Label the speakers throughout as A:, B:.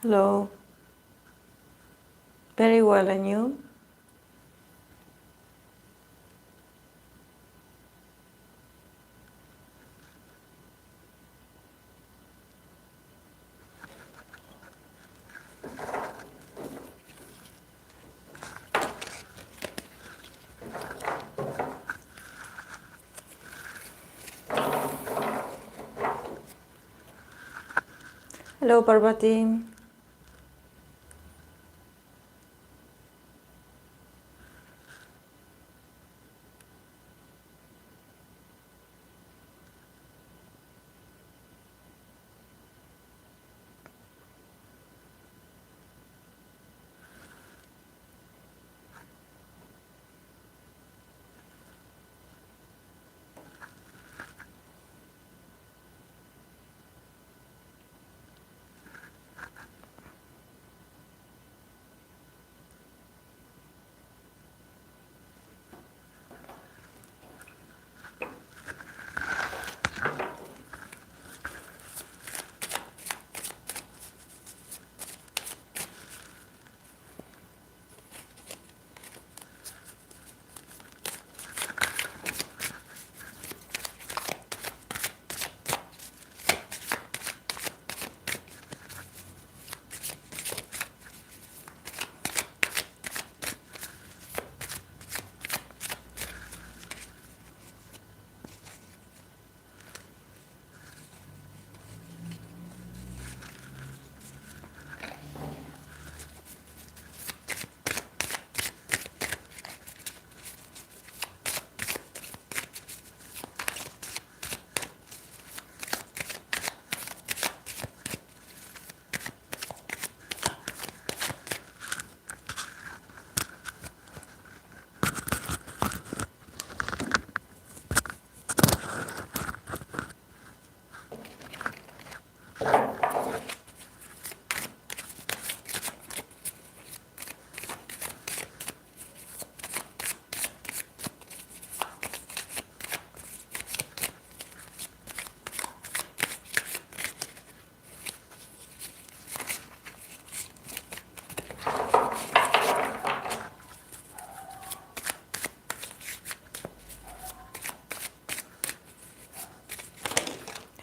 A: Hello. Very well, and you? Hello, Parvati.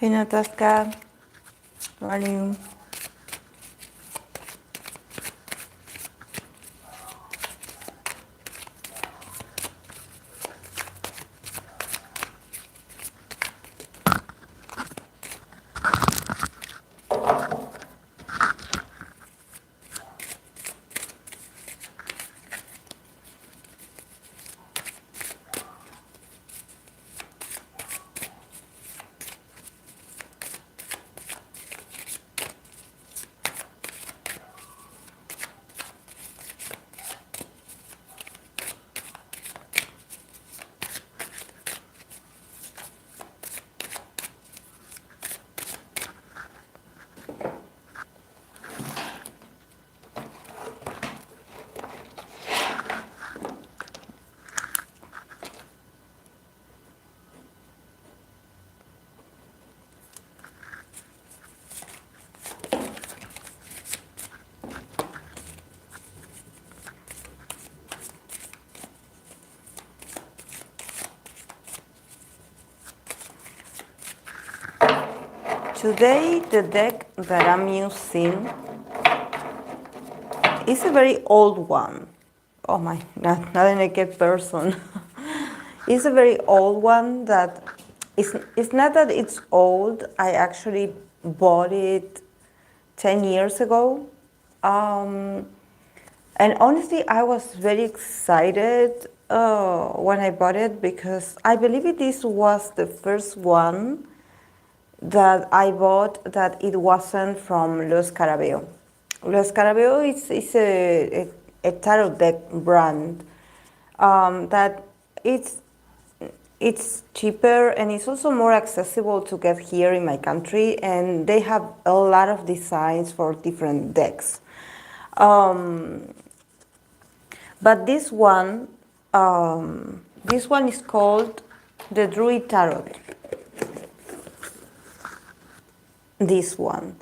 A: Hey, Natasha. How are you? Today, the deck that I'm using is a very old one. Oh my, not a naked person. It's a very old one that it's not that it's old. I actually bought it 10 years ago. Um, and honestly, I was very excited when I bought it because I believe this was the first one that I bought that it wasn't from Los Carabeo. Los Carabeo is a tarot deck brand that it's cheaper and it's also more accessible to get here in my country, and they have a lot of designs for different decks. Um, but this one is called the Druid Tarot. This one.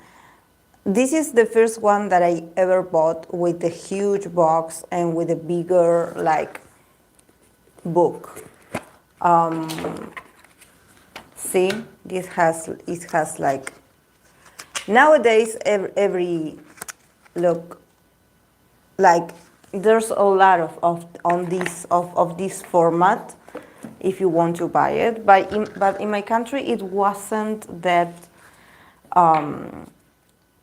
A: This is the first one that I ever bought with a huge box and with a bigger like book. See, it has like nowadays every look like there's a lot of this format if you want to buy it. But in my country it wasn't that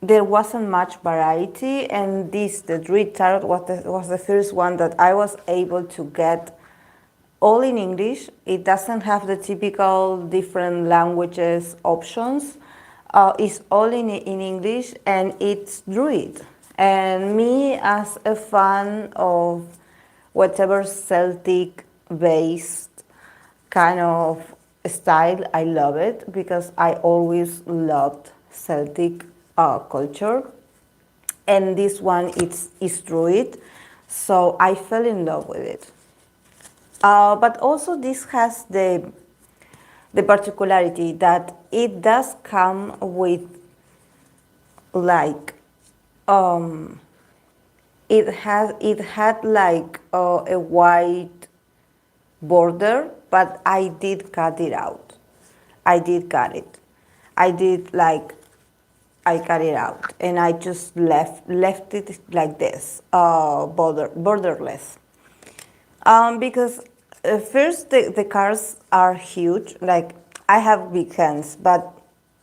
A: there wasn't much variety, and the Druid Tarot was the first one that I was able to get all in English. It doesn't have the typical different languages options. It's all in English, and it's Druid. And me, as a fan of whatever Celtic based kind of style, I love it because I always loved Celtic culture. And this one is Druid, so I fell in love with it. But also this has the particularity that it does come with like it had like a white border, but I did cut it out. I did cut it. I did like I cut it out, and I just left it like this, borderless. Because first the cards are huge. Like I have big hands, but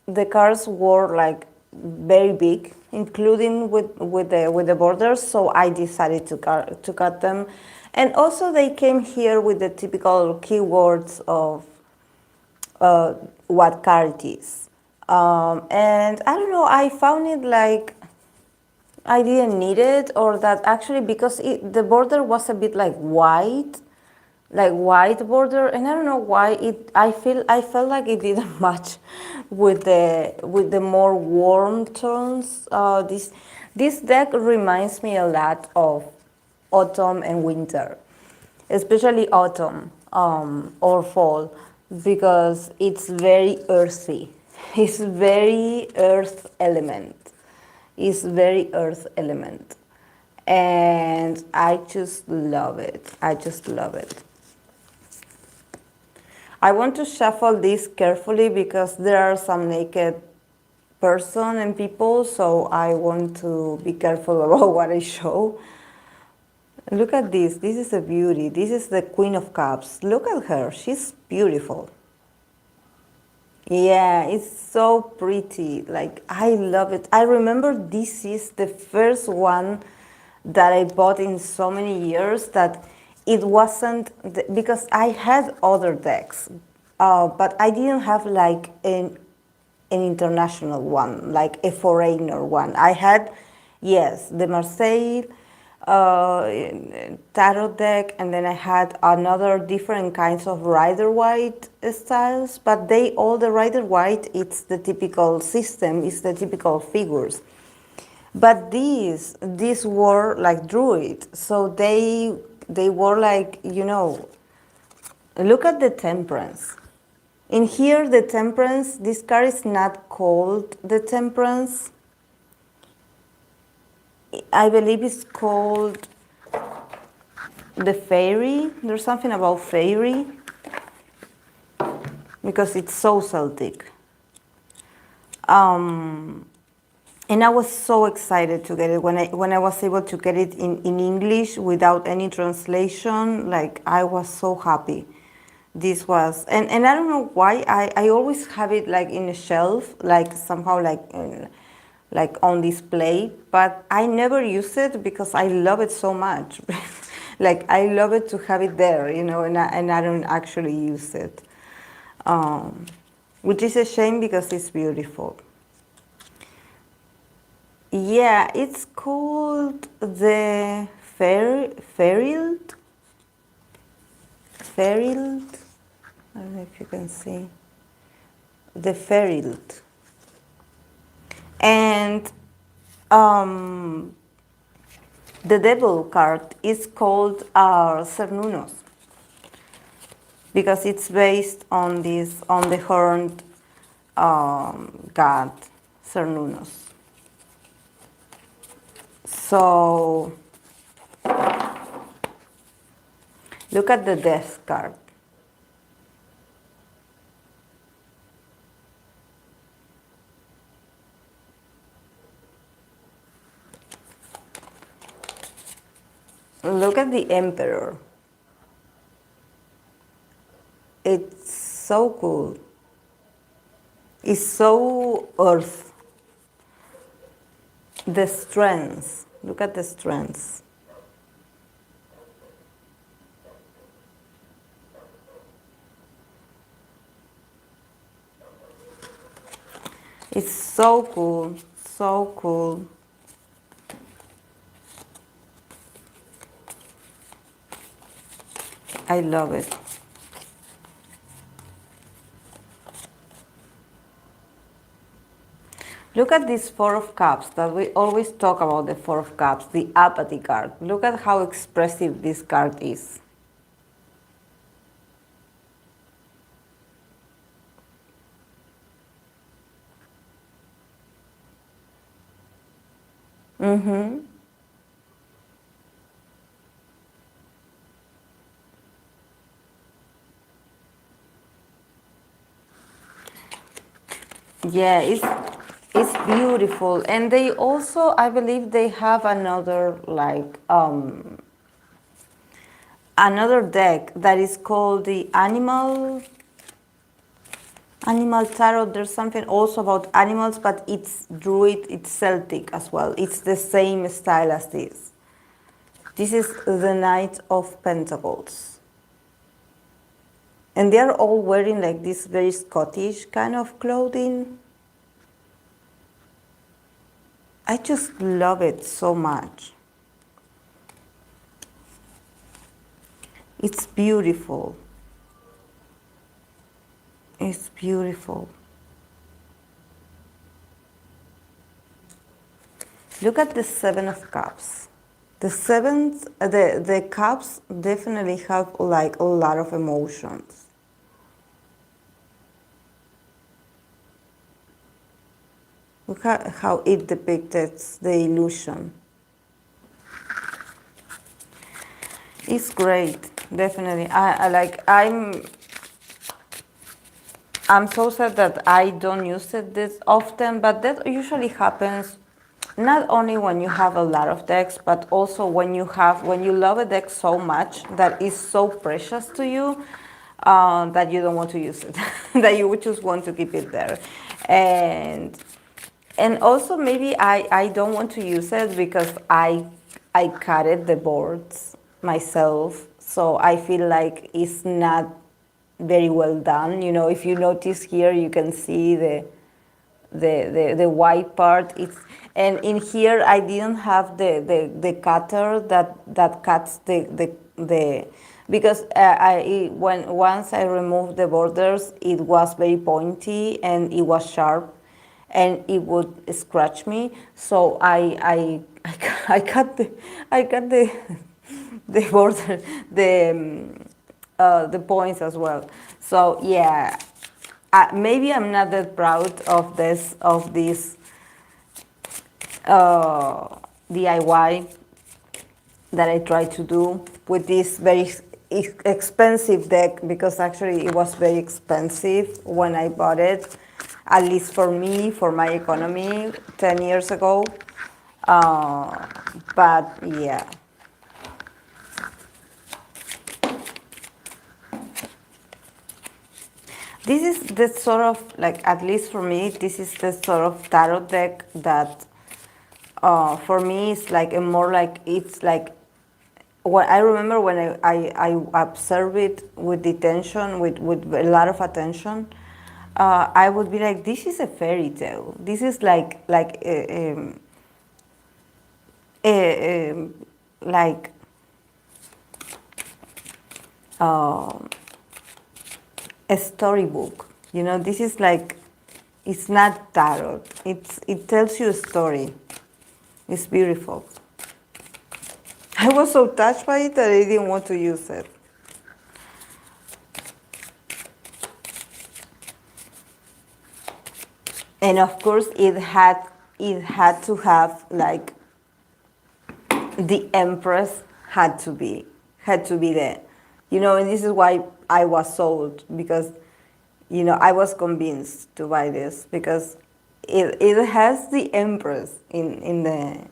A: the cards were like very big, including with the borders. So I decided to cut them, and also they came here with the typical keywords of what card it is. And I don't know. I found it like I didn't need it, or that actually because the border was a bit like white border, and I don't know why I felt like it didn't match with the more warm tones. This deck reminds me a lot of autumn and winter, especially autumn or fall, because it's very earthy. It's very earth element. It's very earth element. And I just love it. I just love it. I want to shuffle this carefully because there are some naked person and people, so I want to be careful about what I show. Look at this. This is a beauty. This is the Queen of Cups. Look at her. She's beautiful. Yeah, it's so pretty. Like, I love it. I remember this is the first one that I bought in so many years that it wasn't, because I had other decks, but I didn't have like an international one, like a foreigner one. I had, yes, the Marseille tarot deck, and then I had another different kinds of Rider White styles, but all the Rider White, it's the typical system, it's the typical figures. But these were like Druid, so they were like, look at the Temperance. In here, the Temperance, this card is not called the Temperance. I believe it's called the Fairy. There's something about Fairy, because it's so Celtic. And I was so excited to get it when I was able to get it in English without any translation. Like, I was so happy. This was, and I don't know why, I always have it like in a shelf, like somehow like on display, but I never use it because I love it so much. Like, I love it to have it there, and I don't actually use it, which is a shame because it's beautiful. Yeah, it's called the Ferild. I don't know if you can see. The Ferild. And the Devil card is called Cernunos, because it's based on the horned god Cernunos. So look at the Death card. Look at the Emperor. It's so cool. It's so earth. The strengths. Look at the strengths. It's so cool. So cool. I love it. Look at this Four of Cups that we always talk about, the Four of Cups, the apathy card. Look at how expressive this card is. Mm-hmm. Yeah, it's beautiful. And they also, I believe they have another like another deck that is called the Animal Tarot. There's something also about animals, but it's Druid, it's Celtic as well. It's the same style as this. This is the Knight of Pentacles. And they're all wearing like this very Scottish kind of clothing. I just love it so much. It's beautiful. It's beautiful. Look at the Seven of Cups. The cups definitely have like a lot of emotions. Look at how it depicts the illusion. It's great, definitely. I'm so sad that I don't use it this often, but that usually happens not only when you have a lot of decks, but also when you love a deck so much that is so precious to you, that you don't want to use it, that you would just want to keep it there. And also maybe I don't want to use it because I cutted the boards myself, so I feel like it's not very well done. You know, if you notice here, you can see the white part. And in here I didn't have the cutter that cuts the because once I removed the borders, it was very pointy and it was sharp and it would scratch me. So I cut the border, the points as well. So yeah, maybe I'm not that proud of this DIY that I tried to do with this very expensive deck, because actually it was very expensive when I bought it, at least for me, for my economy 10 years ago. But yeah. This is the sort of, like, at least for me, this is the sort of tarot deck that, for me, it's like a more like, it's like, what I remember when I observe it with attention, with a lot of attention, I would be like, this is a fairy tale. This is like like a storybook. You know, this is like, it's not tarot. It tells you a story. It's beautiful. I was so touched by it that I didn't want to use it. And of course, it had to have like the Empress had to be there, and this is why I was sold, because I was convinced to buy this because it has the Empress in the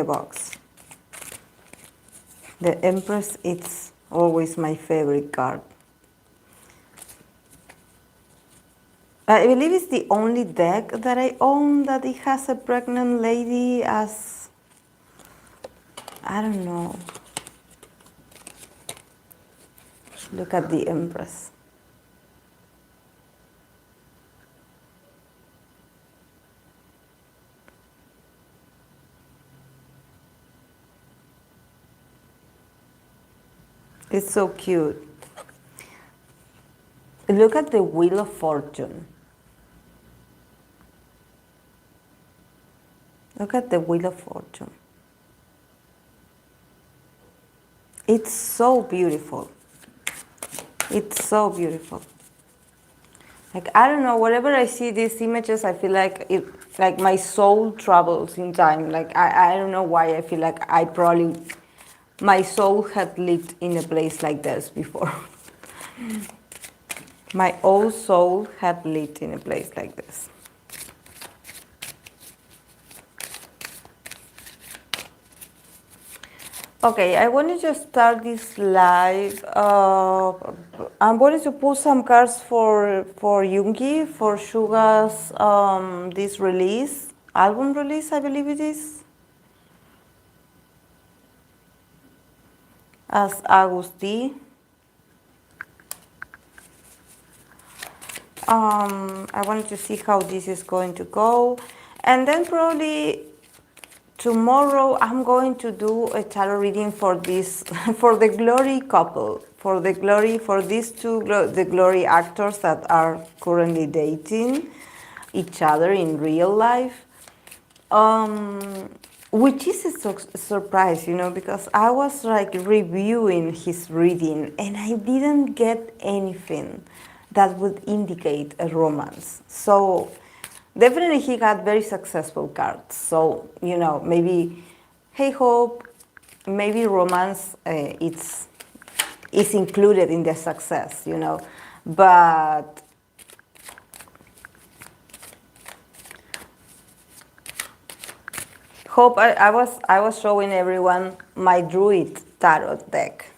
A: box. The Empress, it's always my favorite card. I believe it's the only deck that I own that it has a pregnant lady as, I don't know. Look at the Empress. It's so cute. Look at the Wheel of Fortune. Look at the Wheel of Fortune. It's so beautiful. It's so beautiful. Like, I don't know, whenever I see these images, I feel like like my soul travels in time. Like, I don't know why I feel like my soul had lived in a place like this before. My old soul had lived in a place like this. Okay, I wanted to start this live. I'm going to pull some cards for Yoongi, for Suga's this release, album release, I believe it is. As Agusti. I wanted to see how this is going to go. And then probably tomorrow I'm going to do a tarot reading for this, for the Glory couple, for these two, the Glory actors that are currently dating each other in real life. Which is a surprise, because I was like reviewing his reading and I didn't get anything that would indicate a romance. So definitely he got very successful cards. So, maybe, hey Hope, maybe romance is included in the success, But Hope, I was showing everyone my Druid Tarot deck.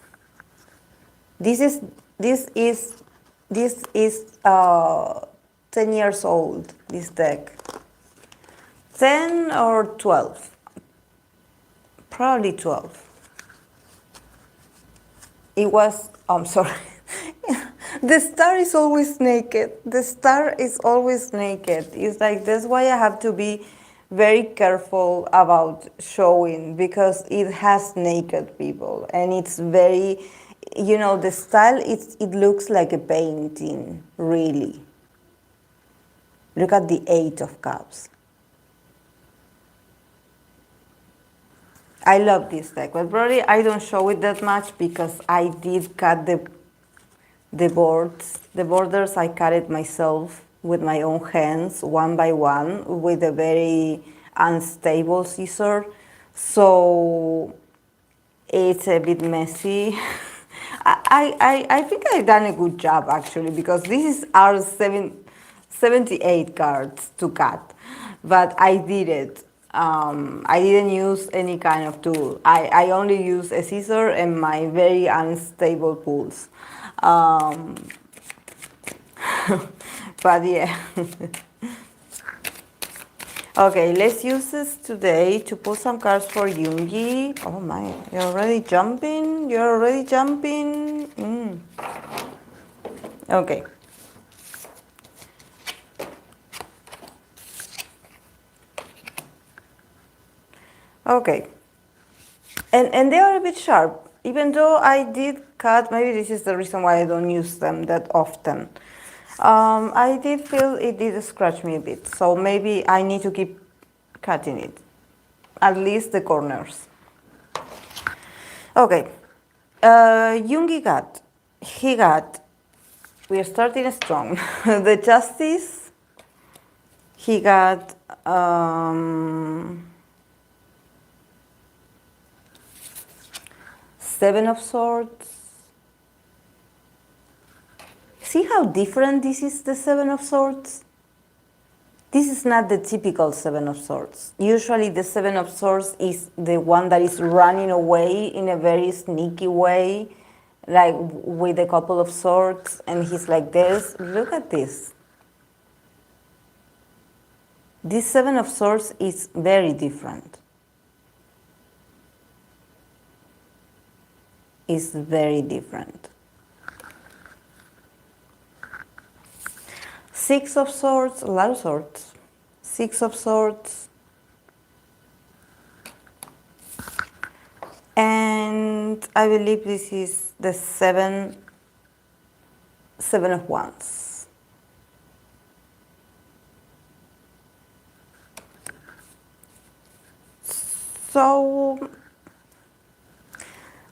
A: This is 10 years old, this deck. 10 or 12. Probably 12. It was, I'm sorry. The star is always naked. The star is always naked. It's like, that's why I have to be very careful about showing, because it has naked people and it's very, the style, it looks like a painting, really. Look at the 8 of Cups. I love this deck, but probably I don't show it that much because I did cut the boards. The borders I cut it myself with my own hands, one by one, with a very unstable scissor. So it's a bit messy. I think I've done a good job actually, because this is our 78 cards to cut, but I did it. I didn't use any kind of tool. I only used a scissor and my very unstable pulls. But yeah. Okay, let's use this today to pull some cards for Yoongi. Oh my, you're already jumping? You're already jumping? Okay. Okay. And they are a bit sharp. Even though I did cut, maybe this is the reason why I don't use them that often. I did feel it did scratch me a bit, so maybe I need to keep cutting it, at least the corners. Okay, Yoongi we are starting strong. The Justice, he got Um, Seven of Swords. See how different this is, the Seven of Swords? This is not the typical Seven of Swords. Usually the Seven of Swords is the one that is running away in a very sneaky way, like with a couple of swords, and he's like this. Look at this. This Seven of Swords is very different. It's very different. Six of Swords, a lot of swords. Six of Swords. And I believe this is the Seven of Wands. So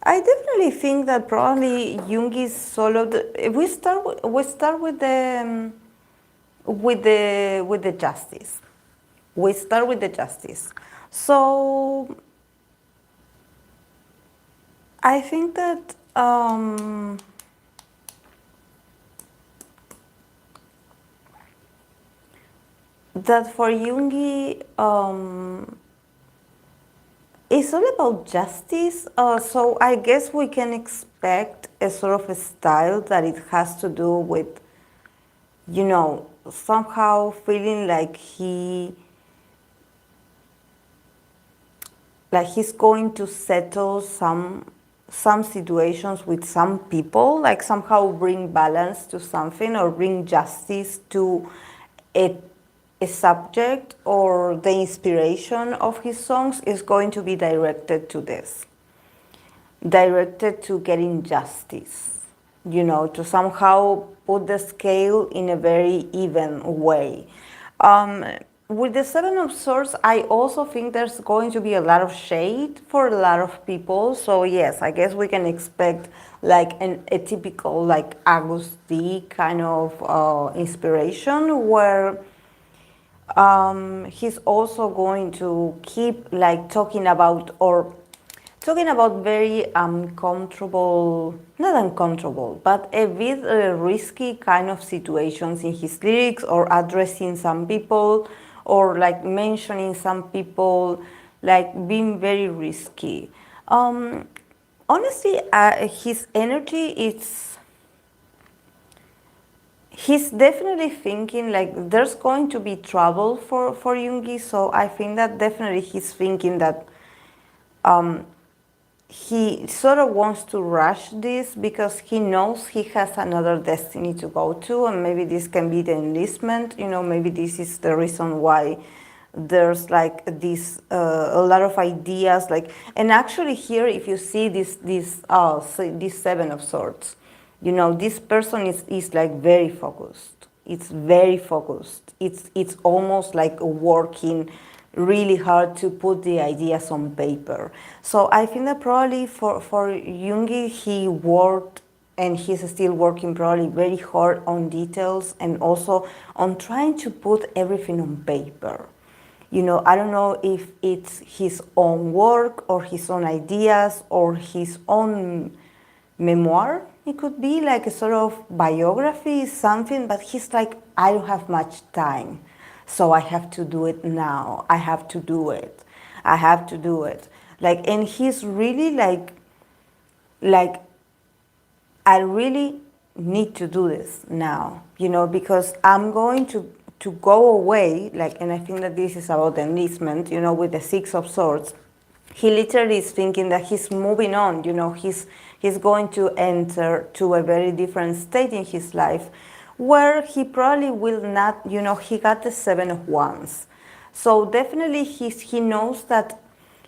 A: I definitely think that probably Jung is solo. We start with the Justice. We start with the Justice. So I think that that for Jungi, it's all about justice. So I guess we can expect a sort of a style that it has to do with, you know, somehow feeling like he's going to settle some situations with some people, like somehow bring balance to something or bring justice to a subject, or the inspiration of his songs is going to be directed to this, directed to getting justice, you know, to somehow put the scale in a very even way. With the Seven of Swords, I also think there's going to be a lot of shade for a lot of people. So yes, I guess we can expect like a typical like Agusti kind of inspiration, where he's also going to keep like talking about very uncomfortable, not uncomfortable, but a bit risky kind of situations in his lyrics, or addressing some people, or like mentioning some people, like being very risky. Honestly, his energy is, he's definitely thinking like there's going to be trouble for Jungi. So I think that definitely he's thinking that he sort of wants to rush this because he knows he has another destiny to go to, and maybe this can be the enlistment. You know, maybe this is the reason why there's like this a lot of ideas, like, and actually here if you see this Seven of Swords, you know, this person is like very focused. It's very focused. It's almost like working really hard to put the ideas on paper. So I think that probably for Jungi, he worked, and he's still working probably very hard on details, and also on trying to put everything on paper. You know, I don't know if it's his own work or his own ideas or his own memoir. It could be like a sort of biography, something, but he's like, I don't have much time, so I have to do it now. I have to do it. I have to do it. Like, and he's really like, I really need to do this now, you know, because I'm going to go away, like, and I think that this is about enlistment, you know, with the Six of Swords. He literally is thinking that he's moving on, you know, he's going to enter to a very different state in his life, where he probably will not, you know, he got the Seven of Wands. So definitely he knows that,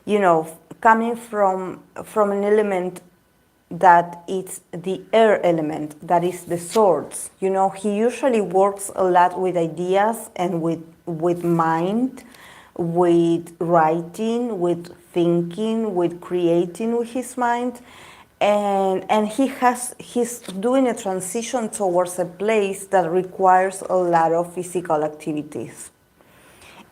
A: you know, coming from an element that it's the air element, that is the swords. You know, he usually works a lot with ideas and with mind, with writing, with thinking, with creating with his mind. And he's doing a transition towards a place that requires a lot of physical activities.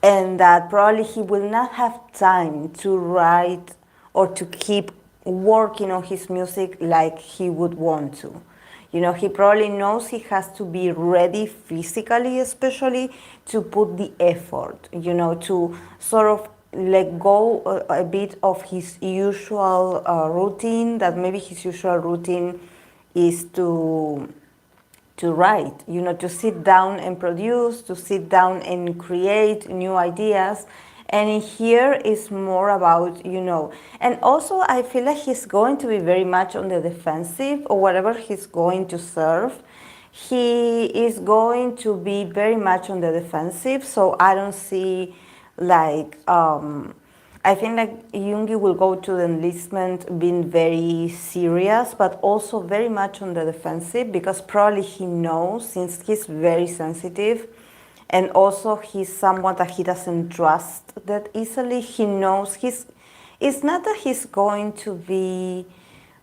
A: and that probably he will not have time to write or to keep working on his music like he would want to. You know, he probably knows he has to be ready physically, especially to put the effort, you know, to sort of let go a bit of his usual routine, that maybe his usual routine is to write, you know, to sit down and produce, to sit down and create new ideas. And here is more about, you know, and also I feel like he's going to be very much on the defensive, or whatever he's going to serve. He is going to be very much on the defensive, so I don't see like I think like Jungi will go to the enlistment being very serious, but also very much on the defensive, because probably he knows, since he's very sensitive, and also he's someone that he doesn't trust that easily. He knows it's not that he's going to be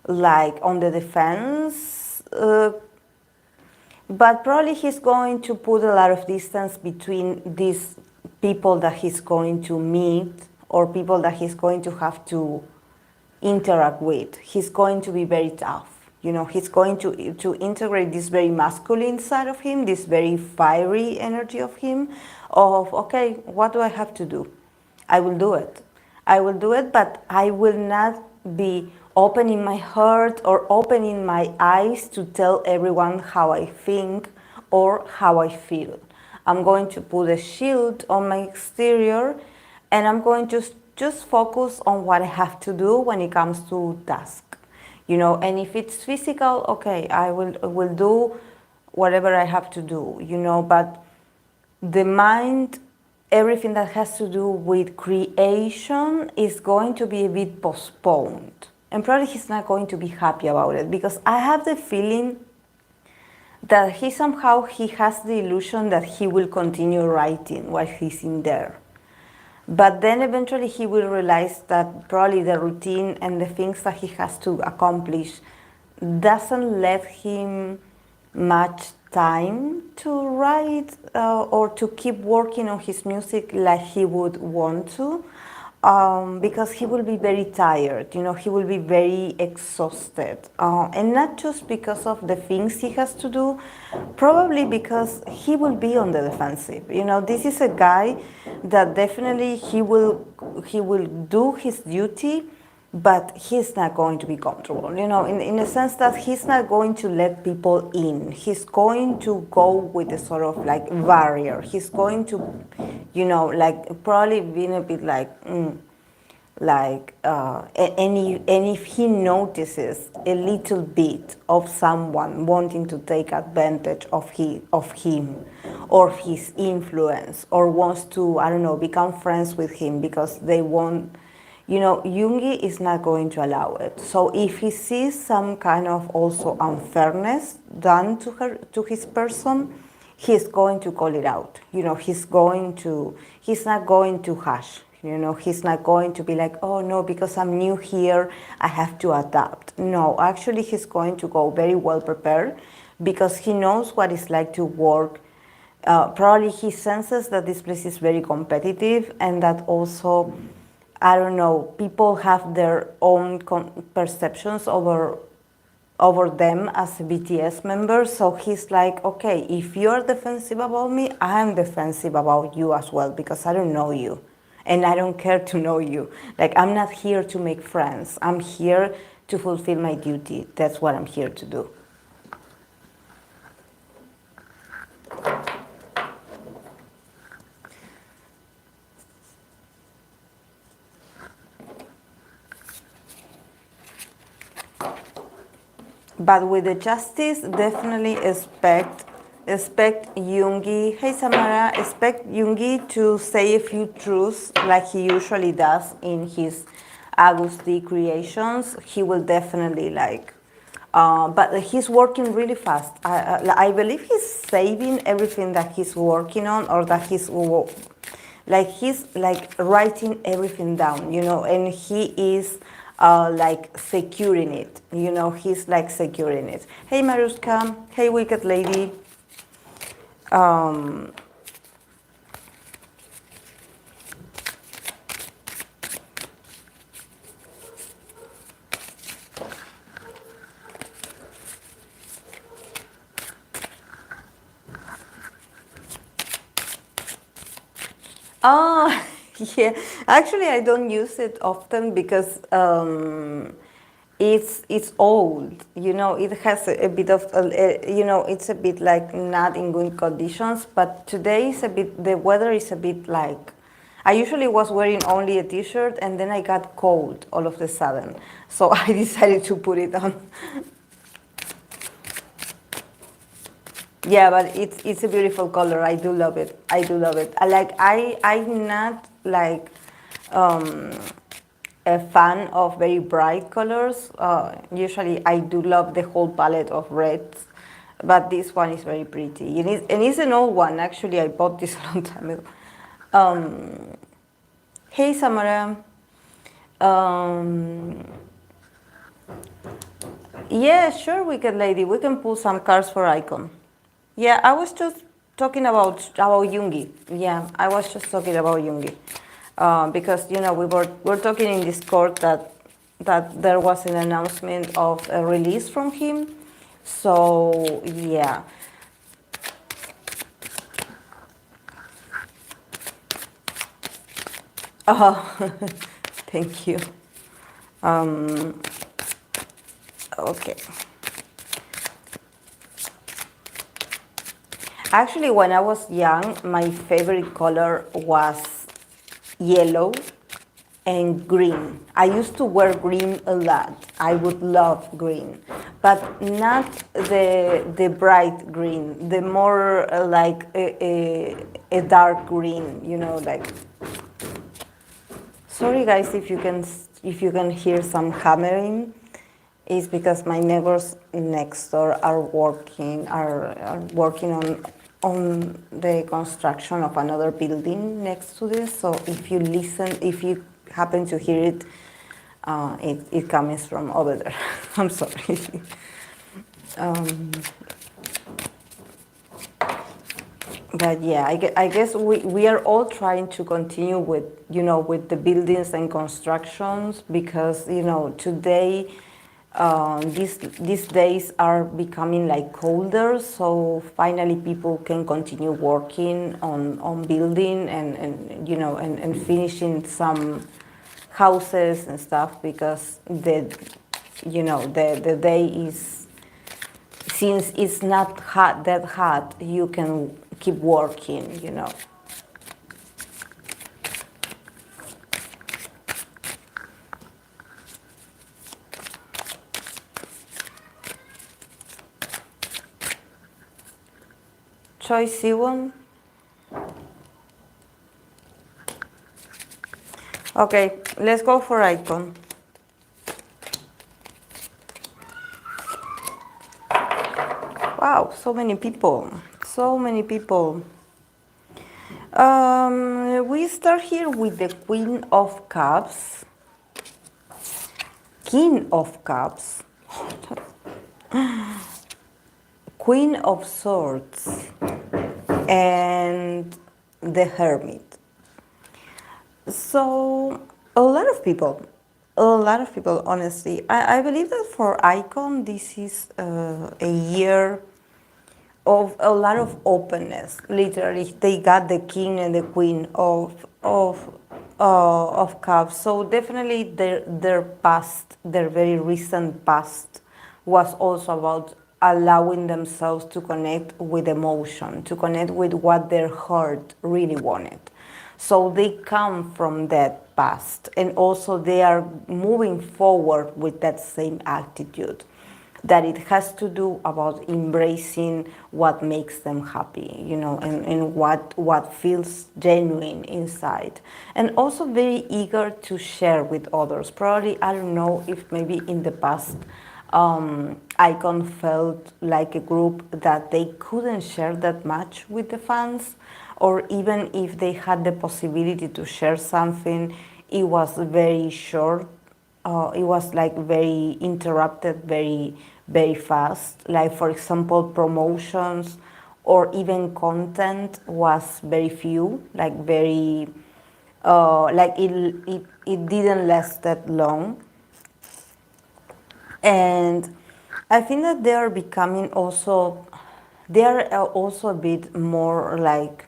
A: like on the defense, but probably he's going to put a lot of distance between these people that he's going to meet, or people that he's going to have to interact with. He's going to be very tough. You know, he's going to integrate this very masculine side of him, this very fiery energy of him, of, okay, what do I have to do? I will do it. I will do it, but I will not be opening my heart or opening my eyes to tell everyone how I think or how I feel. I'm going to put a shield on my exterior, and I'm going to just focus on what I have to do when it comes to task. You know, and if it's physical, okay, I will do whatever I have to do, you know, but the mind, everything that has to do with creation is going to be a bit postponed. And probably he's not going to be happy about it, because I have the feeling that he has the illusion that he will continue writing while he's in there. But then eventually he will realize that probably the routine and the things that he has to accomplish doesn't let him much time to write or to keep working on his music like he would want to, because he will be very tired, you know, he will be very exhausted, and not just because of the things he has to do, probably because he will be on the defensive. You know, this is a guy that definitely he will do his duty, but he's not going to be comfortable, you know, in a sense that he's not going to let people in. He's going to go with a sort of like barrier. He's going to, you know, like probably being a bit like, and if he notices a little bit of someone wanting to take advantage of him or his influence, or wants to, I don't know, become friends with him because they want, you know, Jungi is not going to allow it. So if he sees some kind of also unfairness done to his person, he's going to call it out. You know, he's not going to hush. You know, he's not going to be like, oh no, because I'm new here, I have to adapt. No, actually he's going to go very well prepared, because he knows what it's like to work. Probably he senses that this place is very competitive, and that also, I don't know, people have their own perceptions over them as a BTS member. So he's like, okay, if you're defensive about me, I'm defensive about you as well, because I don't know you and I don't care to know you. Like, I'm not here to make friends. I'm here to fulfill my duty. That's what I'm here to do. But with the justice, definitely expect Jungi. Hey Samara, expect Jungi to say a few truths like he usually does in his Agusti creations. He will definitely but he's working really fast. I believe he's saving everything that he's working on, or that he's writing everything down, you know, and he is securing it, you know, he's like securing it. Hey Maruska, hey Wicked Lady. Oh, yeah. Actually, I don't use it often because it's old. You know, it has a bit of you know, it's a bit like not in good conditions. But today is a bit. The weather is a bit like. I usually was wearing only a t-shirt, and then I got cold all of a sudden, so I decided to put it on. Yeah, but it's a beautiful color. I do love it. I do love it. I'm not like um, a fan of very bright colors. Usually, I do love the whole palette of reds, but this one is very pretty. And it's an old one. Actually, I bought this a long time ago. Um, hey, Samara. Um, yeah, sure, Wicked Lady. We can pull some cards for Icon. Yeah, I was just talking about Jungi. Yeah, I was just talking about Jungi, because you know we're talking in Discord that there was an announcement of a release from him. So yeah. Oh, thank you. Um, okay. Actually, when I was young, my favorite color was yellow and green. I used to wear green a lot. I would love green, but not the bright green. The more like a dark green. You know, like. Sorry, guys, if you can hear some hammering, is because my neighbors next door are working on the construction of another building next to this. So if you happen to hear it, it comes from over there. I'm sorry. um, but yeah, I guess we are all trying to continue with with the buildings and constructions because today these days are becoming like colder, so finally people can continue working on building and finishing some houses and stuff because the day is, since it's not that hot, you can keep working. Choi Siwon. Okay, let's go for Icon. Wow, so many people. So many people. We start here with the Queen of Cups. King of Cups. Queen of Swords. And the Hermit. So, a lot of people, honestly. I believe that for Icon, this is a year of a lot of openness. Literally, they got the king and the queen of cups. So definitely, their past, their very recent past, was also about allowing themselves to connect with emotion, to connect with what their heart really wanted. So they come from that past, and also they are moving forward with that same attitude, that it has to do about embracing what makes them happy, and what feels genuine inside. And also very eager to share with others. Probably, I don't know if maybe in the past, Icon felt like a group that they couldn't share that much with the fans, or even if they had the possibility to share something, it was very short. It was like very interrupted, very very fast. Like for example, promotions or even content was very few. Like very, like it didn't last that long. And I think that they are becoming also, they are also a bit more like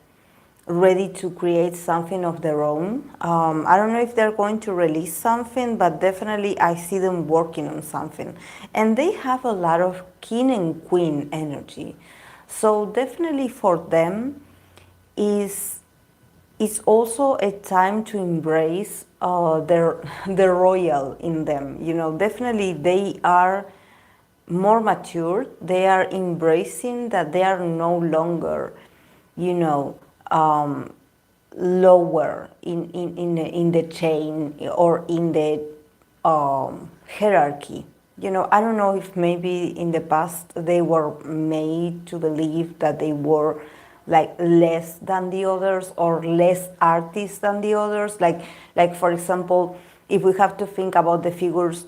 A: ready to create something of their own. I don't know if they're going to release something, but definitely I see them working on something. And they have a lot of king and queen energy. So definitely for them is it's also a time to embrace their the royal in them. You know, definitely they are more mature. They are embracing that they are no longer, you know, lower in the chain or in the hierarchy. You know, I don't know if maybe in the past they were made to believe that they were like less than the others or less artists than the others. Like for example, if we have to think about the figures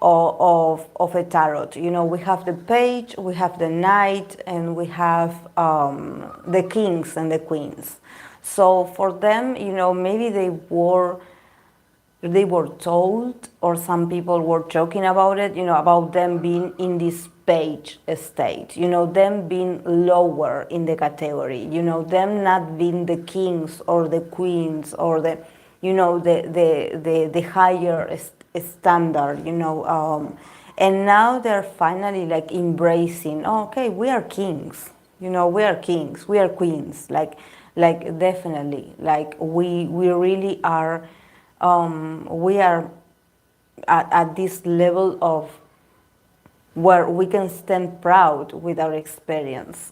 A: of a tarot, you know, we have the page, we have the knight, and we have the kings and the queens. So for them, you know, maybe they were told, or some people were joking about it, you know, about them being in this page state, you know, them being lower in the category, you know, them not being the kings or the queens or the, you know, the higher standard, you know, and now they're finally like embracing, oh, okay, we are kings, you know, we are kings, we are queens, like definitely, like we really are, we are at this level of where we can stand proud with our experience,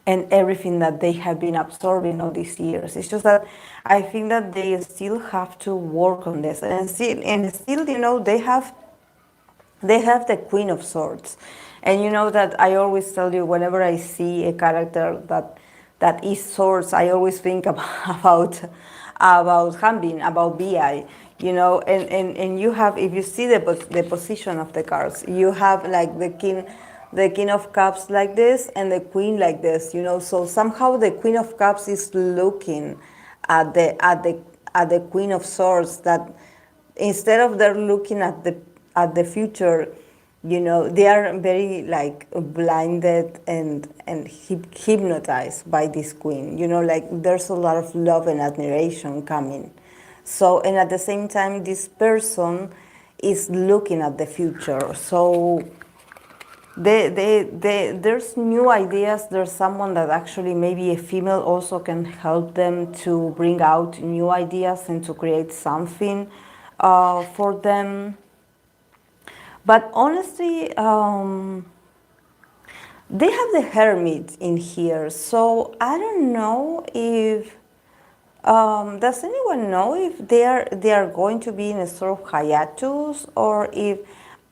A: and everything that they have been absorbing all these years. It's just that I think that they still have to work on this, and still, you know, they have the Queen of Swords. And you know that I always tell you, whenever I see a character that is swords, I always think about Hanbin, about Bi, you know, and you have, if you see the position of the cards, you have like the king of cups like this and the queen like this, you know. So somehow the Queen of Cups is looking at the Queen of Swords, that instead of they're looking at the future, you know, they are very like blinded and hypnotized by this queen, you know, like there's a lot of love and admiration coming. So, and at the same time, this person is looking at the future. So there's new ideas. There's someone that actually, maybe a female, also can help them to bring out new ideas and to create something for them. But honestly, they have the Hermit in here. So I don't know if does anyone know if they are going to be in a sort of hiatus, or if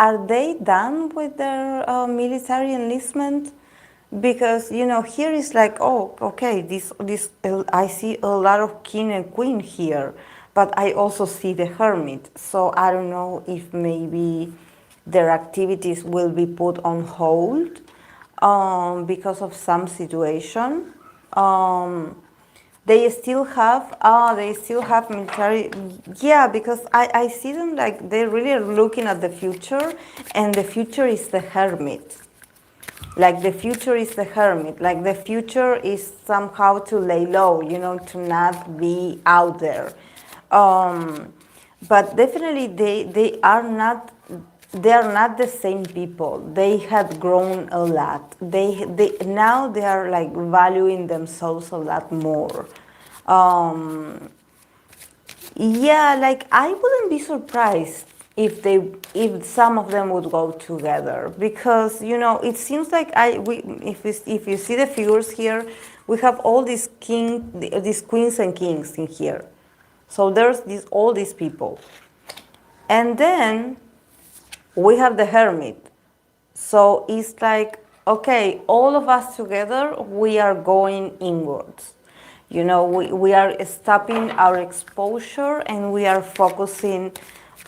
A: are they done with their military enlistment? Because you know, here is like, oh, okay, this I see a lot of king and queen here, but I also see the Hermit. So I don't know if maybe their activities will be put on hold because of some situation. They still have military. Yeah, because I see them like they really are looking at the future, and the future is the Hermit. Like the future is the Hermit. Like the future is somehow to lay low, you know, to not be out there. But definitely they are not the same people. They have grown a lot. They now they are like valuing themselves a lot more. Yeah, like I wouldn't be surprised if some of them would go together, because you know, it seems like if you see the figures here, we have all these queens and kings in here. So there's all these people, and then we have the Hermit. So it's like, okay, all of us together, we are going inwards. You know, we are stopping our exposure and we are focusing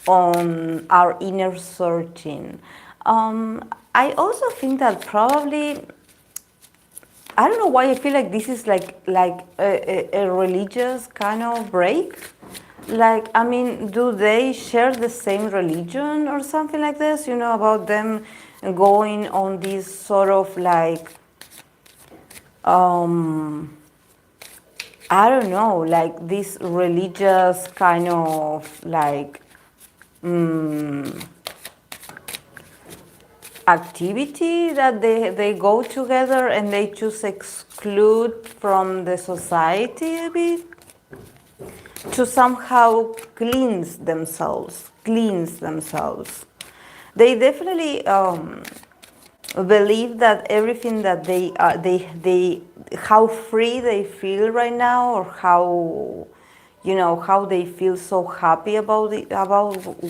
A: on our inner searching. I also think that probably, I don't know why I feel like this is like a religious kind of break. Like, I mean, do they share the same religion or something like this? You know, about them going on this sort of like I don't know, like this religious kind of like activity that they go together and they just exclude from the society a bit to somehow cleanse themselves. They definitely believe that everything that they how free they feel right now, or how how they feel so happy about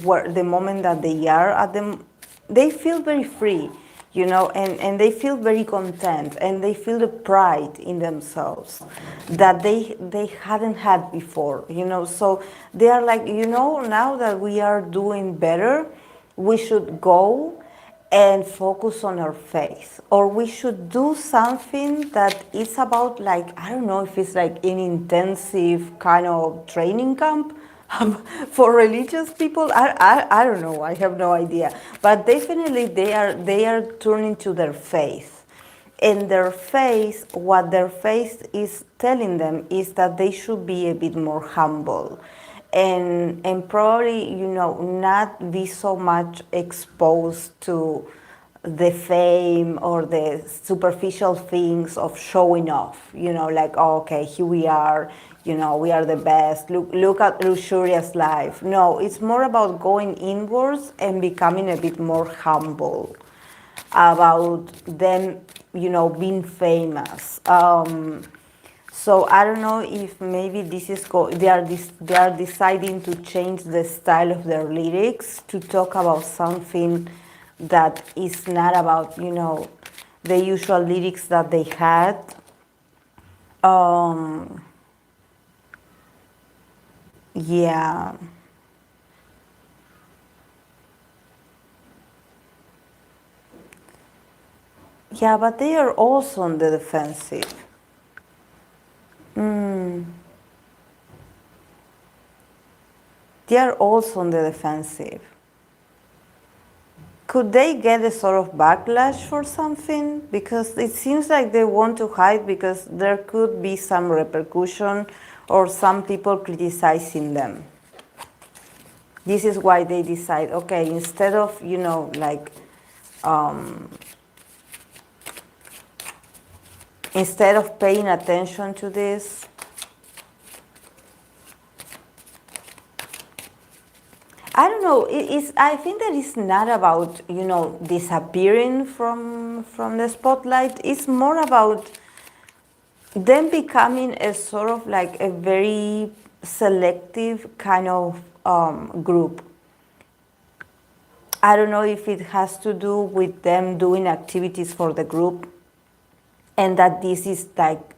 A: where the moment that they are at them, they feel very free, and they feel very content, and they feel the pride in themselves that they hadn't had before, so they are like, now that we are doing better, we should go and focus on our faith, or we should do something that is about, like, I don't know if it's like an intensive kind of training camp for religious people. I don't know, I have no idea, but definitely they are turning to their faith. And their faith, what their faith is telling them is that they should be a bit more humble, and probably, not be so much exposed to the fame or the superficial things of showing off, like, oh, okay, here we are, we are the best, look at luxurious life. No, it's more about going inwards and becoming a bit more humble about them, being famous. So I don't know if maybe this is they are deciding to change the style of their lyrics to talk about something that is not about, the usual lyrics that they had. Um, yeah, yeah, but they are also on the defensive. They are also on the defensive. Could they get a sort of backlash for something? Because it seems like they want to hide because there could be some repercussion or some people criticizing them. This is why they decide, okay, instead of, um, instead of paying attention to this, I don't know. I think that it's not about, disappearing from the spotlight. It's more about them becoming a sort of like a very selective kind of group. I don't know if it has to do with them doing activities for the group, and that this is like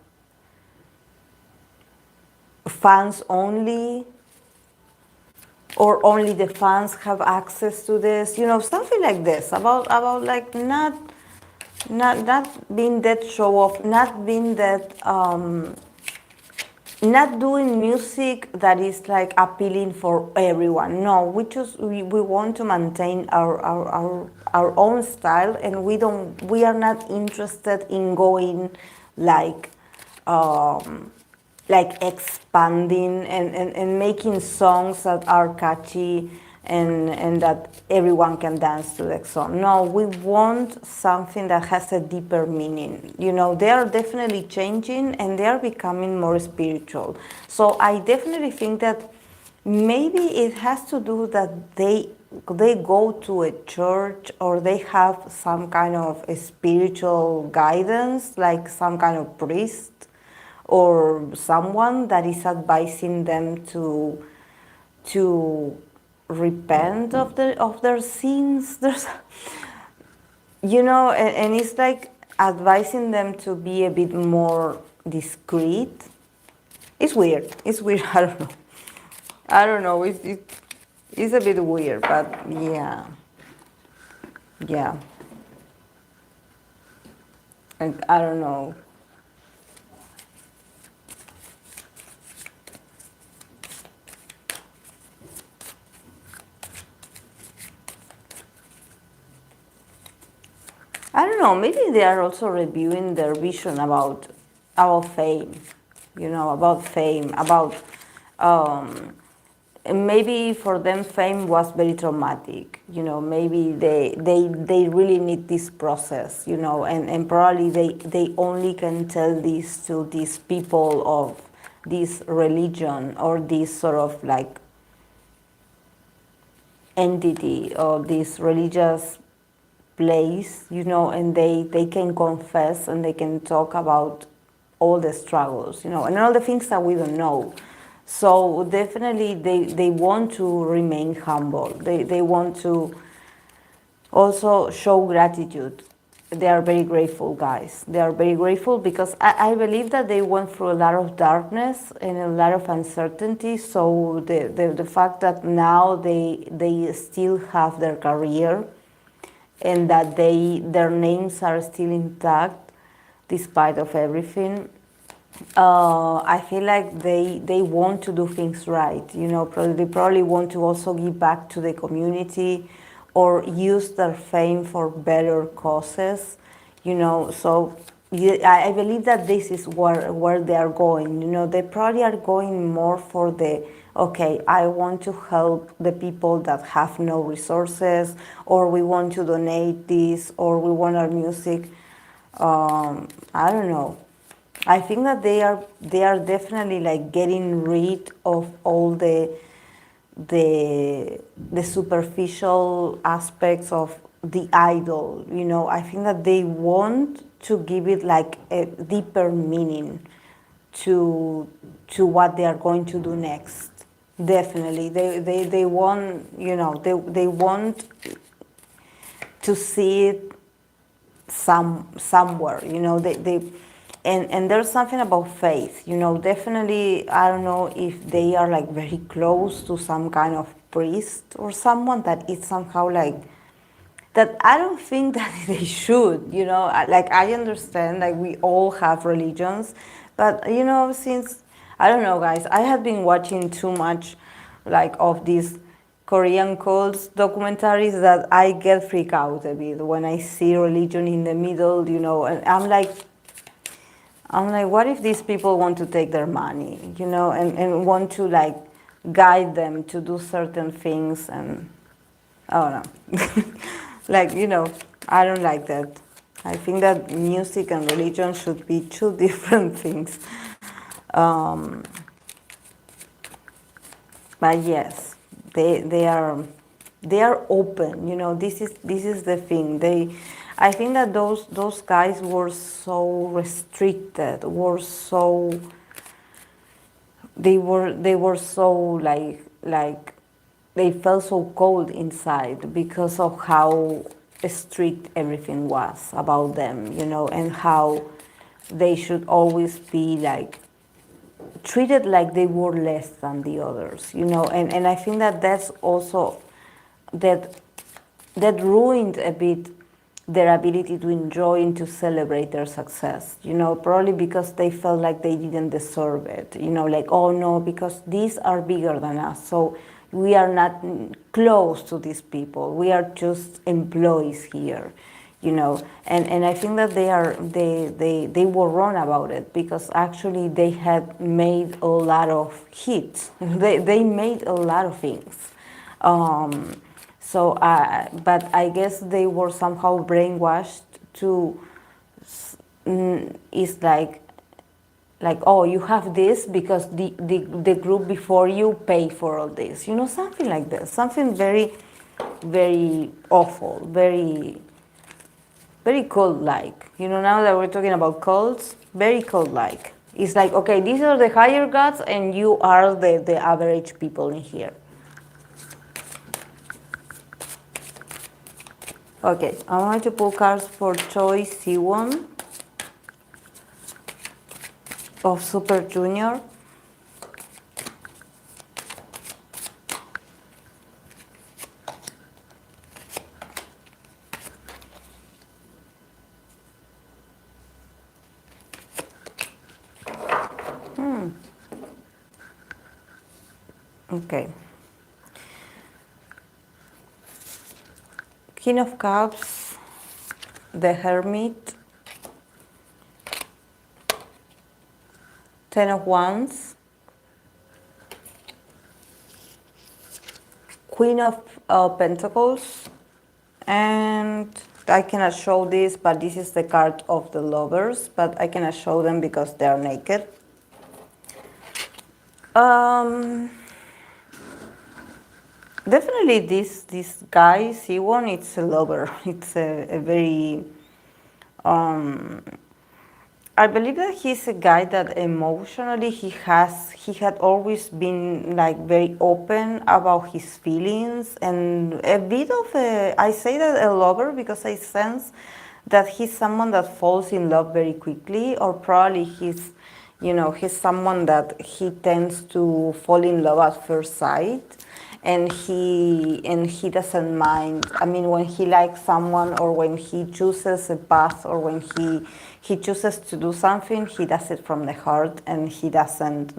A: fans only, or only the fans have access to this, something like this, about like not being that show off, not being that not doing music that is like appealing for everyone. No, we want to maintain our own style, and we are not interested in going like expanding and making songs that are catchy, and that everyone can dance to the song. No, we want something that has a deeper meaning. They are definitely changing, and they are becoming more spiritual. So I definitely think that maybe it has to do that they go to a church, or they have some kind of a spiritual guidance, like some kind of priest or someone that is advising them to repent of their sins. There's, and it's like advising them to be a bit more discreet. It's weird. It's weird. I don't know. I don't know. It's a bit weird, but yeah, yeah. And I don't know. I don't know, maybe they are also reviewing their vision about fame, about fame, about maybe for them fame was very traumatic. Maybe they really need this process. And probably they only can tell this to these people of this religion or this sort of like entity or this religious place, and they can confess and they can talk about all the struggles, and all the things that we don't know. So definitely they want to remain humble. They want to also show gratitude. They are very grateful, guys. They are very grateful because I believe that they went through a lot of darkness and a lot of uncertainty. So the fact that now they still have their career and that their names are still intact despite of everything, I feel like they want to do things right. They probably want to also give back to the community or use their fame for better causes. So yeah, I believe that this is where they are going. They probably are going more for the, okay, I want to help the people that have no resources, or we want to donate this, or we want our music. I don't know. I think that they are definitely like getting rid of all the superficial aspects of the idol. I think that they want to give it like a deeper meaning to what they are going to do next. Definitely, they want they want to see it somewhere. They and there's something about faith. Definitely, I don't know if they are like very close to some kind of priest or someone that is somehow like that. I don't think that they should. Like I understand, like we all have religions, but since I don't know, guys, I have been watching too much like of these Korean cults documentaries that I get freaked out a bit when I see religion in the middle, and I'm like, what if these people want to take their money, and want to like guide them to do certain things, and I don't know. Like, I don't like that. I think that music and religion should be two different things. Um, but yes, they are open. This is the thing. I think that those guys were so restricted, they were so like they felt so cold inside because of how strict everything was about them, and how they should always be like treated like they were less than the others, and I think that that's also that that ruined a bit their ability to enjoy and to celebrate their success, probably because they felt like they didn't deserve it, like, oh no, because these are bigger than us, so we are not close to these people, we are just employees here, and I think that they were wrong about it, because actually they had made a lot of hits. They made a lot of things. But I guess they were somehow brainwashed to, it's like, oh, you have this because the group before you paid for all this, something like this, something very, very awful, very, very cult-like. Now that we're talking about cults, very cult-like. It's like, okay, these are the higher gods and you are the average people in here. Okay, I'm going to pull cards for Choi Siwon of Super Junior. Okay. King of Cups, the Hermit, Ten of Wands, Queen of Pentacles, and I cannot show this, but this is the card of the lovers, but I cannot show them because they are naked. Definitely this guy, C1, it's a lover. It's a very I believe that he's a guy that emotionally he had always been like very open about his feelings, and a bit of a, I say that a lover because I sense that he's someone that falls in love very quickly, or probably he's, you know, he's someone that he tends to fall in love at first sight, and he doesn't mind. I mean, when he likes someone, or when he chooses a path, or when he chooses to do something, he does it from the heart, and he doesn't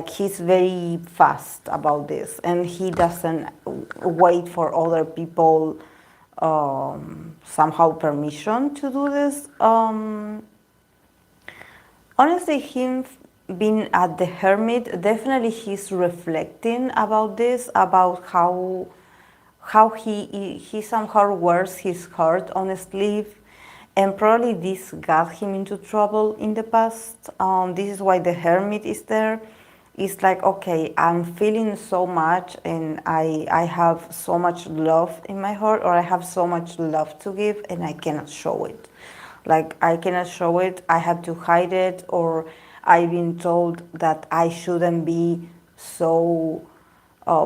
A: he's very fast about this, and he doesn't wait for other people somehow permission to do this. Honestly, him being at the Hermit, definitely he's reflecting about this, about how he somehow wears his heart on a sleeve, and probably this got him into trouble in the past. This is why the Hermit is there. It's like, okay, I'm feeling so much, and I have so much love in my heart, or I have so much love to give, and I cannot show it. Like, I cannot show it, I have to hide it, or I've been told that I shouldn't be so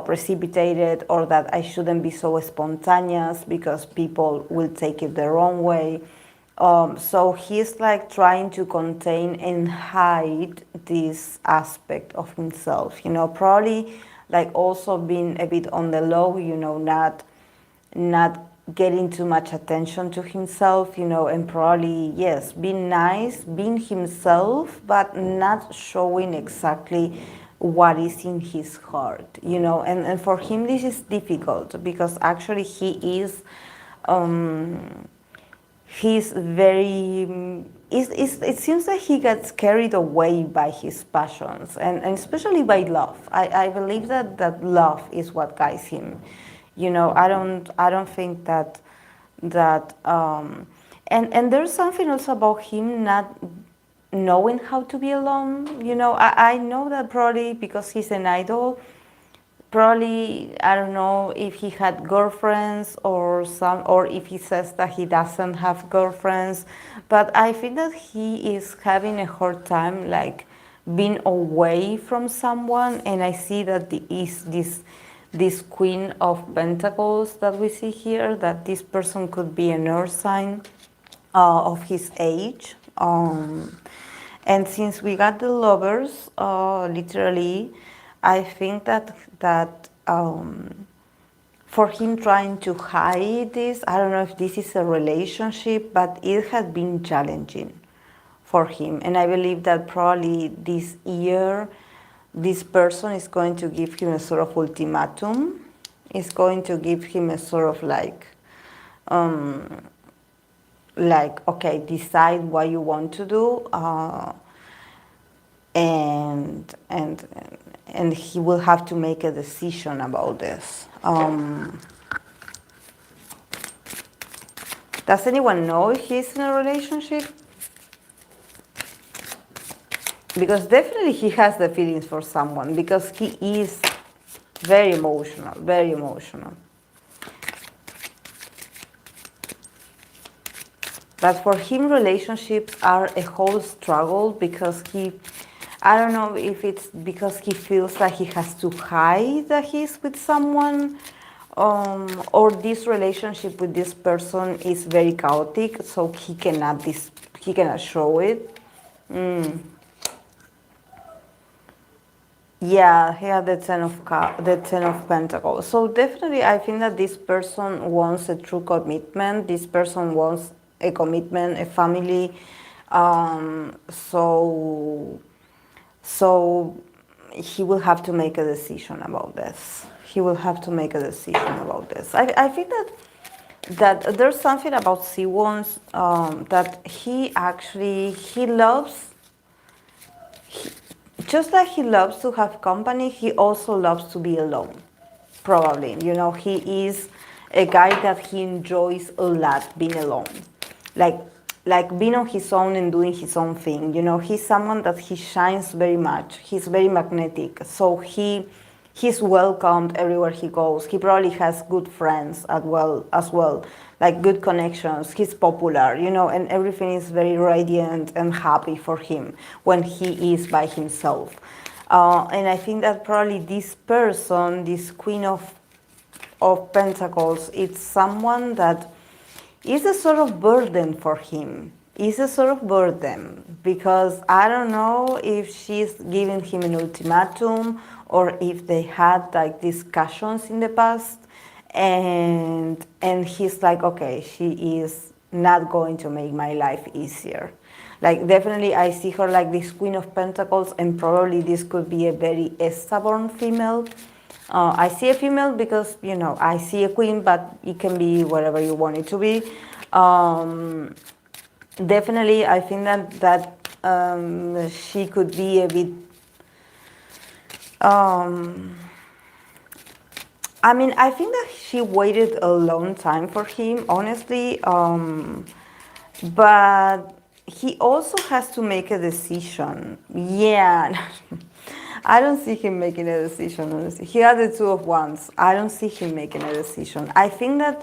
A: precipitated, or that I shouldn't be so spontaneous because people will take it the wrong way. So he's like trying to contain and hide this aspect of himself, you know, probably like also being a bit on the low, you know, not getting too much attention to himself, you know, and probably, yes, being nice, being himself, but not showing exactly what is in his heart, you know. And for him, this is difficult because actually he's very, it seems that he gets carried away by his passions, and especially by love. I believe that love is what guides him. You know, I don't think and there's something also about him not knowing how to be alone. You know, I know that probably because he's an idol, probably, I don't know if he had girlfriends or if he says that he doesn't have girlfriends, but I think that he is having a hard time like being away from someone, and I see that is this Queen of Pentacles that we see here, that this person could be an earth sign of his age. And since we got the Lovers, literally, I think that for him trying to hide this, I don't know if this is a relationship, but it has been challenging for him. And I believe that probably this year, this person is going to give him a sort of ultimatum. Is going to give him a sort of okay, decide what you want to do, and he will have to make a decision about this. Does anyone know if he's in a relationship? Because definitely he has the feelings for someone, because he is very emotional, very emotional. But for him, relationships are a whole struggle because I don't know if it's because he feels like he has to hide that he's with someone, or this relationship with this person is very chaotic, so he cannot show it. Yeah, he had the Ten of Pentacles. So definitely, I think that this person wants a true commitment. This person wants a commitment, a family. So he will have to make a decision about this. He will have to make a decision about this. I think that that there's something about sea wands that he loves. Just like he loves to have company, he also loves to be alone. Probably, he is a guy that he enjoys a lot being alone, like being on his own and doing his own thing. He's someone that he shines very much. He's very magnetic, so he's welcomed everywhere he goes. He probably has good friends as well, like good connections. He's popular, and everything is very radiant and happy for him when he is by himself. And I think that probably this person, this Queen of Pentacles, it's someone that is a sort of burden for him. Is a sort of burden because I don't know if she's giving him an ultimatum or if they had like discussions in the past, and he's like, okay, she is not going to make my life easier. Like definitely I see her like this Queen of Pentacles, and probably this could be a very stubborn female. I see a female because, I see a queen, but it can be whatever you want it to be. Definitely, I think that she could be a bit. I think that she waited a long time for him, honestly. But he also has to make a decision. Yeah. I don't see him making a decision, honestly. He had the Two of Wands. I don't see him making a decision. I think that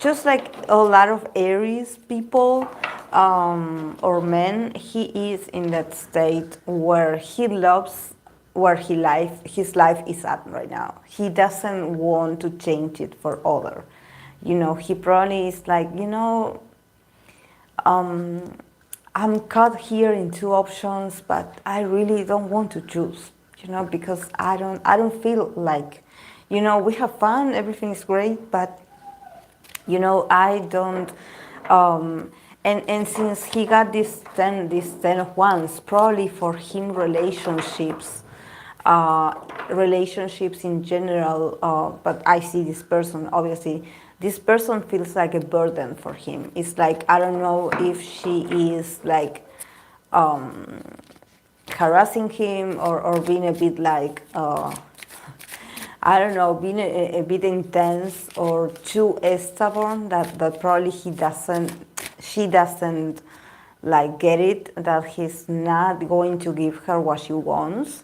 A: just like a lot of Aries people or men, he is in that state where he loves where his life is at right now. He doesn't want to change it for other. He probably is like, I'm caught here in two options, but I really don't want to choose, because I don't feel like, we have fun, everything is great, but, I don't, and since he got this 10 of Wands, probably for him relationships in general, but I see this person, obviously, this person feels like a burden for him. It's like, I don't know if she is like harassing him or being a bit like, I don't know, being a bit intense or too stubborn that probably she doesn't like get it, that he's not going to give her what she wants.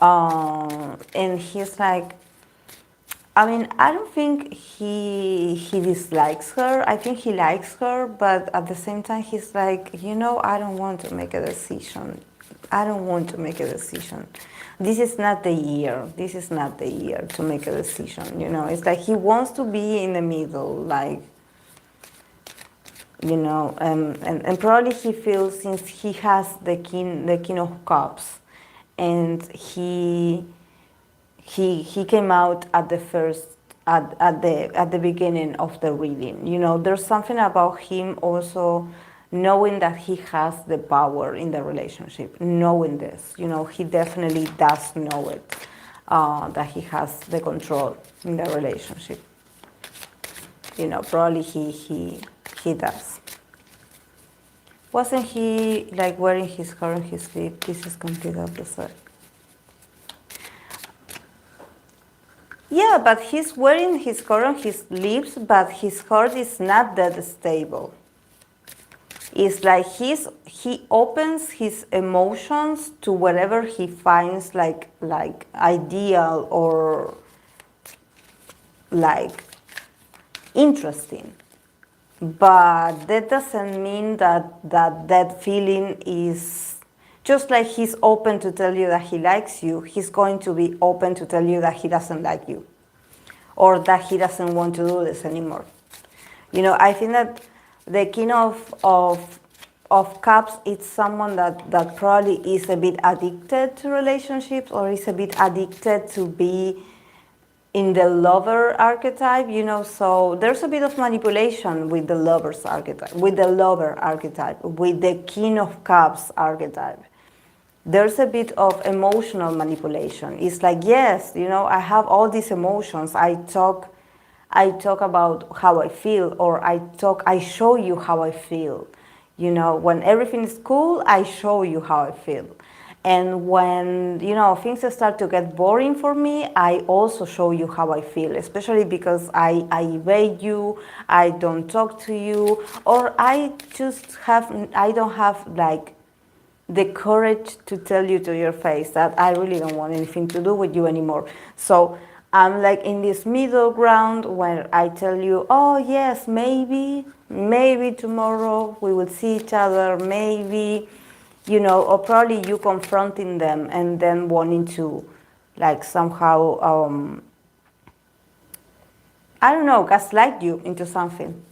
A: And he's like, I don't think he dislikes her. I think he likes her, but at the same time, he's like, I don't want to make a decision. I don't want to make a decision. This is not the year. This is not the year to make a decision. It's like he wants to be in the middle, like, and probably he feels, since he has the king of cups, and he came out at the first at the beginning of the reading. There's something about him also knowing that he has the power in the relationship, knowing this. He definitely does know it, that he has the control in the relationship. Probably he does. Wasn't he like wearing his hair on his sleeve? This is complete opposite. Yeah, but he's wearing his hair on his lips, but his heart is not that stable. It's like he opens his emotions to whatever he finds like ideal or like interesting. But that doesn't mean that feeling is. Just like he's open to tell you that he likes you, he's going to be open to tell you that he doesn't like you, or that he doesn't want to do this anymore. I think that the King of Cups is someone that probably is a bit addicted to relationships, or is a bit addicted to be in the lover archetype, so there's a bit of manipulation with the lover's archetype, with the lover archetype, with the King of Cups archetype. There's a bit of emotional manipulation. It's like, yes, I have all these emotions. I talk I talk about how I feel, or I show you how I feel. You know, when everything is cool, I show you how I feel. And when, you know, things start to get boring for me, I also show you how I feel, especially because I evade you, I don't talk to you, or I don't have like the courage to tell you to your face that I really don't want anything to do with you anymore. So I'm like in this middle ground where I tell you, oh yes, maybe tomorrow we will see each other, maybe, you know, or probably you confronting them and then wanting to like somehow, I don't know, gaslight you into something.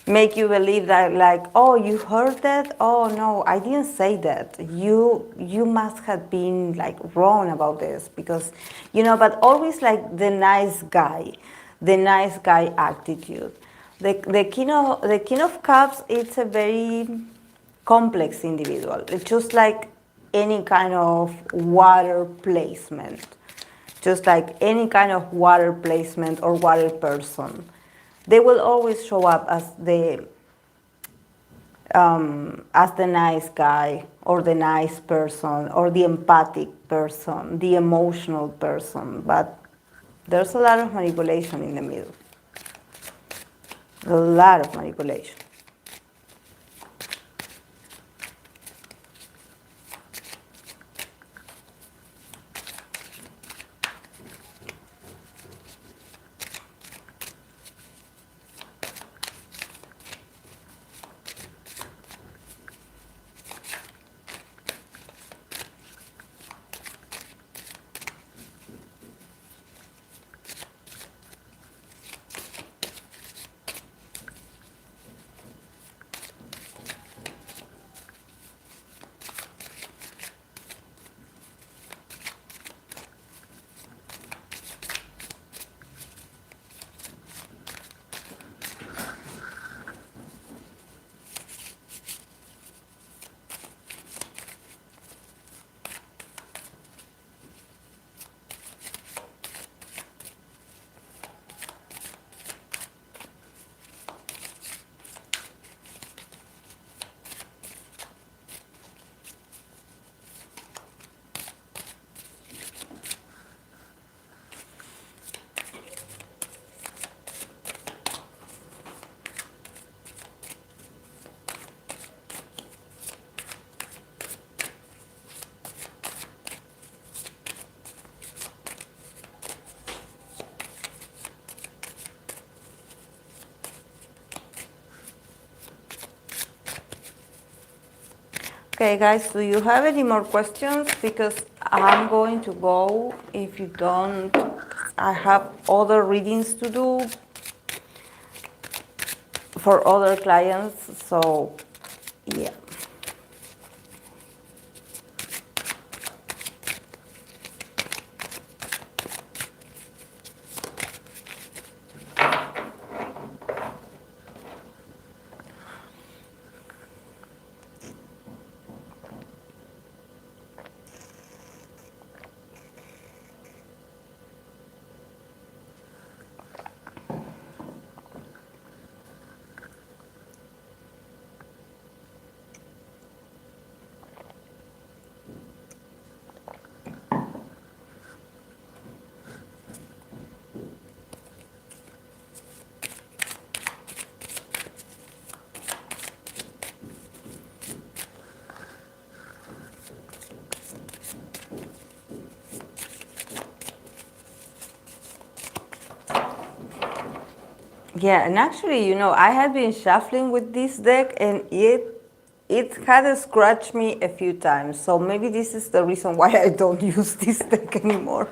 A: Make you believe that, like, oh, you heard that, oh no, I didn't say that, you must have been like wrong about this, because, you know, but always like the nice guy attitude. The king of cups, it's a very complex individual. It's just like any kind of water placement, just like any kind of water placement or water person. They will always show up as the nice guy or the nice person or the empathic person, the emotional person. But there's a lot of manipulation in the middle. A lot of manipulation. Okay, guys, do you have any more questions? Because I'm going to go. If you don't, I have other readings to do for other clients. So, yeah. Yeah, and actually, you know, I had been shuffling with this deck, and it had scratched me a few times. So maybe this is the reason why I don't use this deck anymore.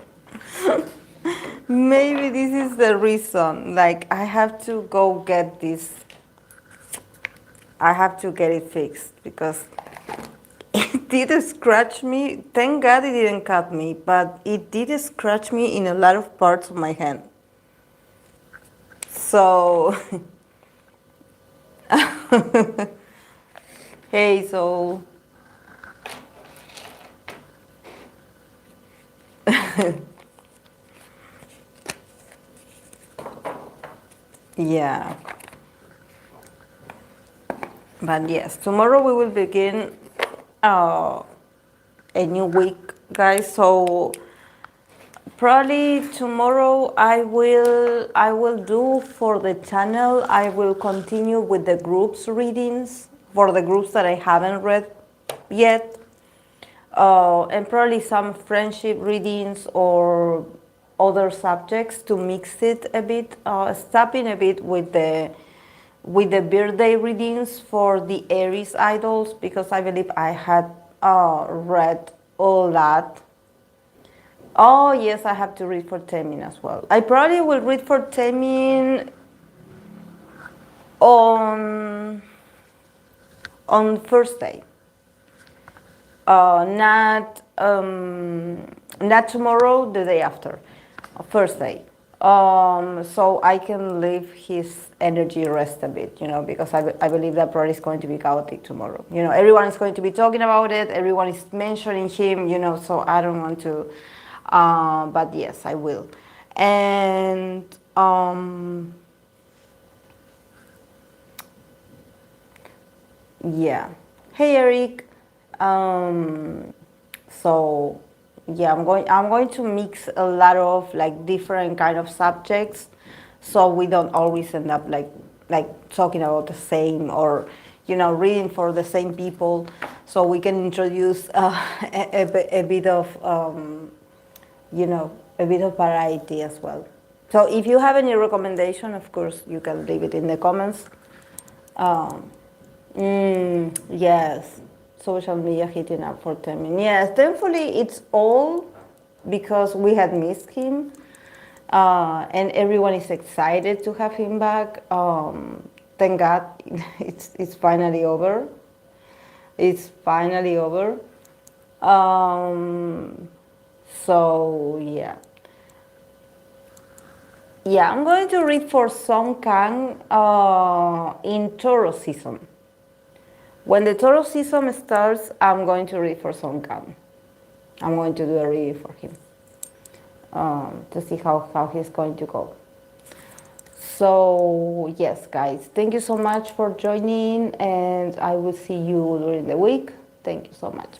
A: Maybe this is the reason. Like, I have to go get this. I have to get it fixed because it did scratch me. Thank God it didn't cut me, but it did scratch me in a lot of parts of my hand. So, hey, so Yeah. But yes, tomorrow we will begin uh, a new week, guys. So probably tomorrow I will do for the channel. I will continue with the groups readings for the groups that I haven't read yet, and probably some friendship readings or other subjects to mix it a bit, stopping a bit with the birthday readings for the Aries idols, because I believe I had read all that. Oh yes, I have to read for Temin as well. I probably will read for Temin on first day. Not tomorrow, the day after, first day. So I can leave his energy rest a bit, because I believe that probably is going to be chaotic tomorrow. Everyone is going to be talking about it. Everyone is mentioning him, so I don't want to. But yes, I will. And yeah. Hey, Eric. So yeah, I'm going to mix a lot of like different kind of subjects, so we don't always end up like talking about the same, or reading for the same people, so we can introduce a bit of a bit of variety as well. So if you have any recommendation, of course you can leave it in the comments. um, yes, social media hitting up for Temin. Yes, thankfully it's all because we had missed him, and everyone is excited to have him back. Thank God, it's finally over. It's finally over. So yeah. Yeah, I'm going to read for Song Kang in Toro season. When the Toro season starts, I'm going to read for Song Kang. I'm going to do a reading for him, to see how he's going to go. So yes, guys, thank you so much for joining, and I will see you during the week. Thank you so much.